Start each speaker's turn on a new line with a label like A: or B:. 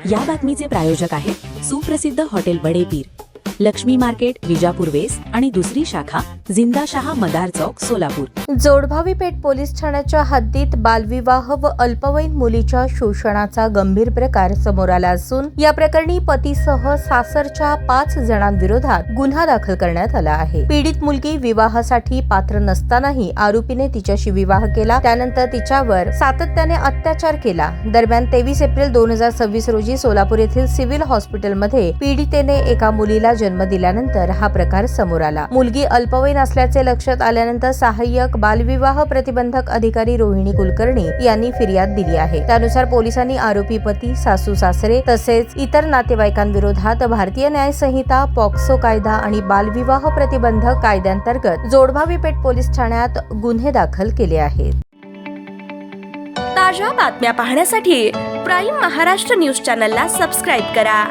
A: या बातमीचे प्रायोजक आहेत सुप्रसिद्ध hotel Badepir, Laxmi market, Vijapur west आणि दुसरी शाखा जिंदाशहा मदार चौक, सोलापूर।
B: जोडभावी पेठ पोलीस ठाण्याच्या हद्दीत बालविवाह व अल्पवयीन मुलीच्या शोषणाचा गंभीर प्रकार समोर आला असून या प्रकरणी पतीसह सासरच्या 5 जणांविरोधात गुन्हा दाखल करण्यात आला आहे। पीडित मुलगी विवाहासाठी पात्र नसतानाही आरोपीने तिच्याशी विवाह केला, त्यानंतर तिच्यावर सातत्याने अत्याचार केला। दरम्यान 23 एप्रिल 2026 रोजी सोलापूर येथील सिव्हिल हॉस्पिटलमध्ये पीडितेने एका मुलीला जन्म दिल्यानंतर हा प्रकार समोर आला। मुलगी अल्पवयीन असल्याचे लक्षात आल्यानंतर सहाय्यक बालविवाह प्रतिबंधक अधिकारी रोहिणी कुलकर्णी यांनी फिर्याद दिली आहे। त्यानुसार पोलिसांनी आरोपी पती, सासू सासरे तसेच इतर नातेवाईकांविरोधात भारतीय न्याय संहिता, पॉक्सो कायदा आणि बालविवाह प्रतिबंधक कायद्यांतर्गत जोडभावी पेठ पोलीस ठाण्यात गुन्हे दाखल केले आहेत।
C: ताज्या बातम्या पाहण्यासाठी प्राईम महाराष्ट्र न्यूज चॅनलला सबस्क्राईब करा।